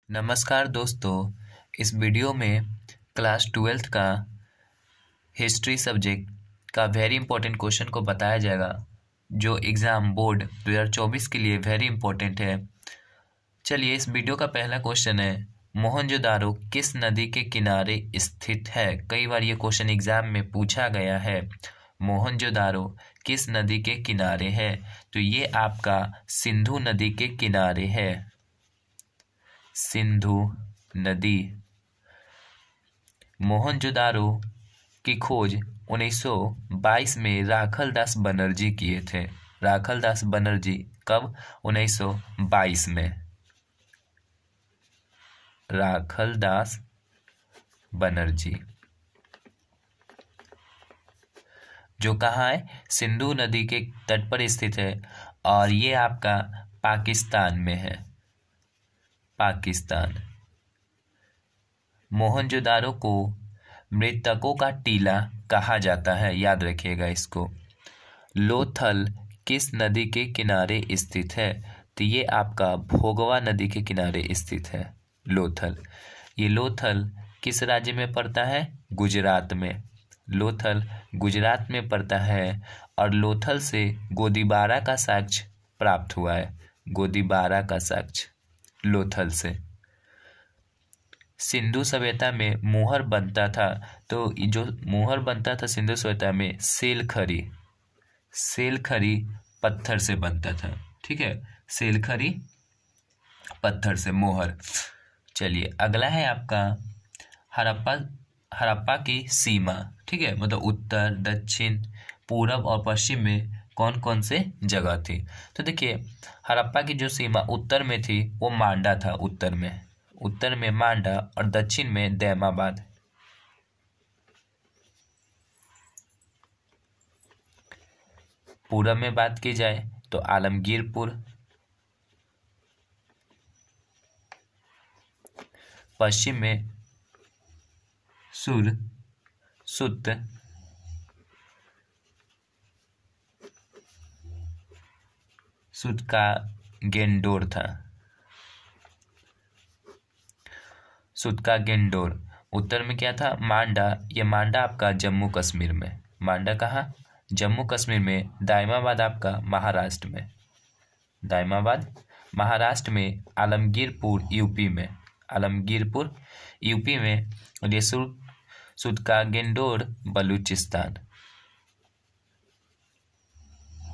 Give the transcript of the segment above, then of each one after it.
नमस्कार दोस्तों, इस वीडियो में क्लास 12th का हिस्ट्री सब्जेक्ट का वेरी इंपॉर्टेंट क्वेश्चन को बताया जाएगा जो एग्ज़ाम बोर्ड 2024 के लिए वेरी इंपॉर्टेंट है। चलिए, इस वीडियो का पहला क्वेश्चन है, मोहनजोदारो किस नदी के किनारे स्थित है। कई बार ये क्वेश्चन एग्ज़ाम में पूछा गया है। मोहनजोदारो किस नदी के किनारे है, तो ये आपका सिंधु नदी के किनारे है। सिंधु नदी। मोहनजोदारो की खोज 1922 में राखलदास बनर्जी किए थे। राखलदास बनर्जी कब? 1922 में। राखलदास बनर्जी जो कहाँ है? सिंधु नदी के तट पर स्थित है और ये आपका पाकिस्तान में है। पाकिस्तान। मोहनजोदारो को मृतकों का टीला कहा जाता है, याद रखिएगा इसको। लोथल किस नदी के किनारे स्थित है, तो ये आपका भोगवा नदी के किनारे स्थित है लोथल। ये लोथल किस राज्य में पड़ता है? गुजरात में। लोथल गुजरात में पड़ता है और लोथल से गोदीबारा का साक्ष्य प्राप्त हुआ है। गोदीबारा का साक्ष्य लोथल से। सिंधु सभ्यता में मुहर बनता था, तो जो मुहर बनता था सिंधु सभ्यता में, सेलखरी। सेलखरी पत्थर से बनता था, ठीक है। सेलखरी पत्थर से मोहर। चलिए, अगला है आपका हड़प्पा। हड़प्पा की सीमा, ठीक है, मतलब उत्तर, दक्षिण, पूरब और पश्चिम में कौन कौन से जगह थी। तो देखिए, हड़प्पा की जो सीमा उत्तर में थी वो मांडा था। उत्तर में मांडा और दक्षिण में दैमाबाद। पूरब में बात की जाए तो आलमगीरपुर। पश्चिम में सुत। सुत का गेंडोर था। सुत का गेंडोर। उत्तर में क्या था? मांडा। ये मांडा आपका जम्मू कश्मीर में। मांडा कहाँ? जम्मू कश्मीर में। दाइमाबाद आपका महाराष्ट्र में। दाइमाबाद महाराष्ट्र में। आलमगीरपुर यूपी में। आलमगीरपुर यूपी में। और ये सुत का गेंडोर बलूचिस्तान।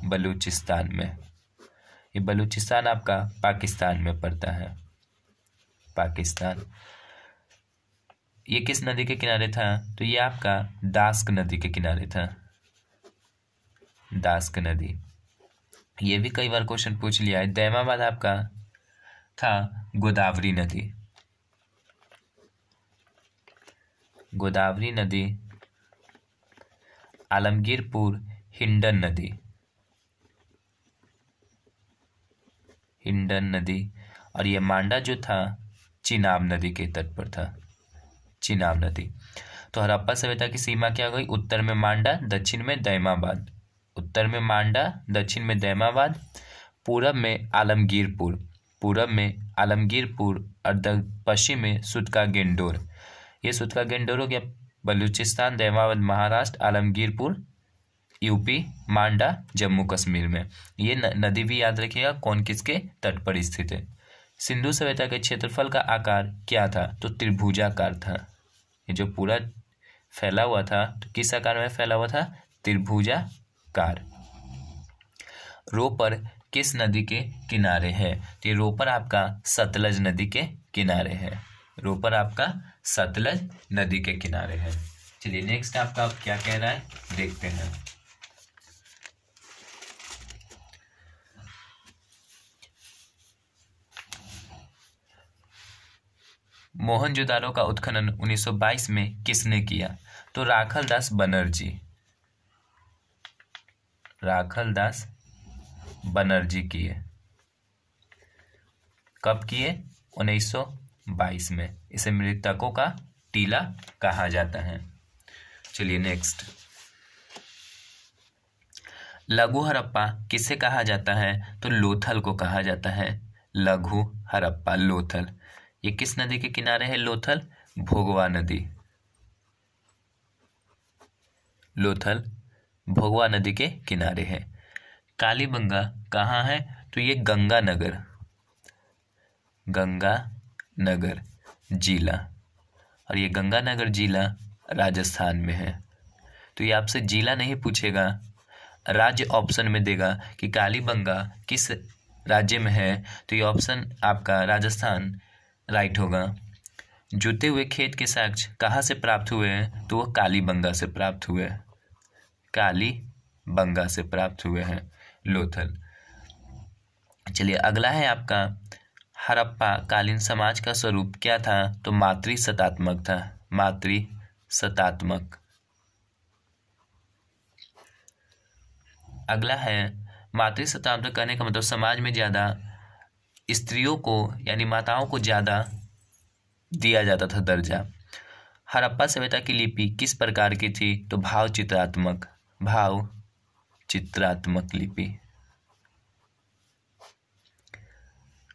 बलूचिस्तान में। ये बलूचिस्तान आपका पाकिस्तान में पड़ता है। पाकिस्तान। ये किस नदी के किनारे था? तो ये आपका दास्क नदी के किनारे था। दास्क नदी। ये भी कई बार क्वेश्चन पूछ लिया है। दैमाबाद आपका था गोदावरी नदी। गोदावरी नदी। आलमगीरपुर हिंडन नदी। हिंडन नदी। और ये मांडा जो था चिनाब नदी के तट पर था। चिनाब नदी। तो हड़प्पा सभ्यता की सीमा क्या हो गई? उत्तर में मांडा, दक्षिण में दैमाबाद। उत्तर में मांडा, दक्षिण में दैमाबाद, पूरब में आलमगीरपुर। पूरब में आलमगीरपुर और पश्चिम में सुत का गेंडोर। ये सुत का गेंडोर हो गया बलूचिस्तान, दैमाबाद महाराष्ट्र, आलमगीरपुर यूपी, मांडा जम्मू कश्मीर में। ये नदी भी याद रखिएगा कौन किसके तट पर स्थित है। सिंधु सभ्यता के क्षेत्रफल का आकार क्या था? तो त्रिभुजाकार था। ये जो पूरा फैला हुआ था, तो किस आकार में फैला हुआ था? त्रिभुजाकार। रोपर किस नदी के किनारे है? तो ये रोपर आपका सतलज नदी के किनारे है। रोपर आपका सतलज नदी के किनारे है। चलिए, नेक्स्ट आपका क्या कह रहा है देखते हैं। मोहनजोदारो का उत्खनन 1922 में किसने किया? तो राखलदास बनर्जी। राखलदास बनर्जी किए। कब किए? 1922 में। इसे मृतकों का टीला कहा जाता है। चलिए, नेक्स्ट। लघु हड़प्पा किसे कहा जाता है? तो लोथल को कहा जाता है। लघु हड़प्पा, लोथल। ये किस नदी के किनारे है लोथल? भोगवा नदी। लोथल भोगवा नदी के किनारे है। कालीबंगा कहाँ है? तो ये गंगानगर जिला, और ये गंगानगर जिला राजस्थान में है। तो ये आपसे जिला नहीं पूछेगा, राज्य ऑप्शन में देगा कि कालीबंगा किस राज्य में है, तो ये ऑप्शन आपका राजस्थान राइट होगा। जुते हुए खेत के साक्ष्य कहाँ से प्राप्त हुए हैं? तो वो कालीबंगा से प्राप्त हुए हैं, कालीबंगा से प्राप्त हुए हैं लोथल। चलिए अगला है आपका, हड़प्पा कालीन समाज का स्वरूप क्या था? तो मातृसत्तात्मक था, मातृसत्तात्मक। अगला है, मातृसत्तात्मक कहने का मतलब समाज में ज़्यादा स्त्रियों को यानी माताओं को ज़्यादा दिया जाता था दर्जा। हड़प्पा सभ्यता की लिपि किस प्रकार की थी? तो भाव चित्रात्मक लिपि।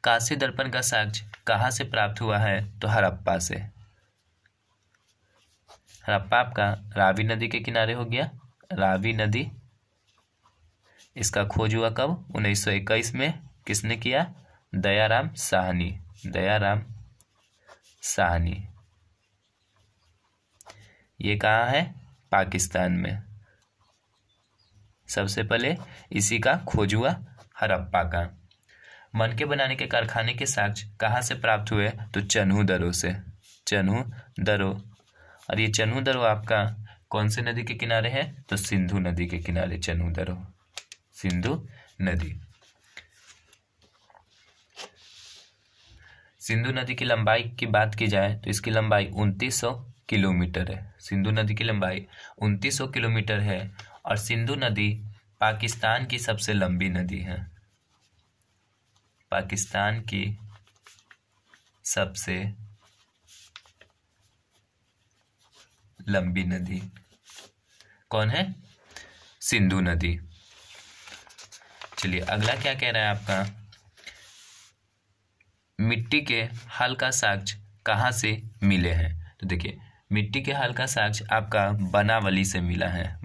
कांस्य दर्पण का साक्ष्य कहाँ से प्राप्त हुआ है? तो हड़प्पा से। हड़प्पा आपका रावी नदी के किनारे हो गया, रावी नदी। इसका खोज हुआ कब? 1921 में। किसने किया? दयाराम साहनी। ये कहाँ है? पाकिस्तान में। सबसे पहले इसी का खोज हुआ, हड़प्पा का। मनके बनाने के कारखाने के साक्ष्य कहाँ से प्राप्त हुए? तो चन्हू दर्रों से, चन्हू दर्रों। और ये चन्हू दर्रों आपका कौन से नदी के किनारे है? तो सिंधु नदी के किनारे चन्हू दर्रों, सिंधु नदी। सिंधु नदी की लंबाई की बात की जाए तो इसकी लंबाई 2900 किलोमीटर है। सिंधु नदी की लंबाई 2900 किलोमीटर है, और सिंधु नदी पाकिस्तान की सबसे लंबी नदी है। पाकिस्तान की सबसे लंबी नदी कौन है? सिंधु नदी। चलिए अगला क्या कह रहा है आपका, मिट्टी के हल का साक्ष्य कहाँ से मिले हैं? तो देखिए मिट्टी के हल का साक्ष्य आपका बनावली से मिला है,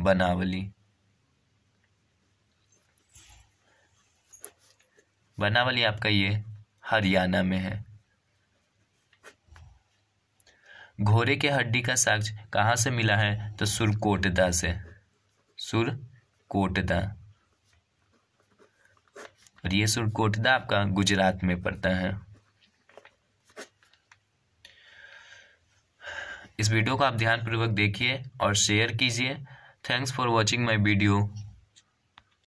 बनावली आपका ये हरियाणा में है। घोड़े के हड्डी का साक्ष्य कहाँ से मिला है? तो सुरकोटदा से, सुरकोटदा। और ये सुरकोटदा आपका गुजरात में पड़ता है। इस वीडियो को आप ध्यानपूर्वक देखिए और शेयर कीजिए। Thanks for watching my video.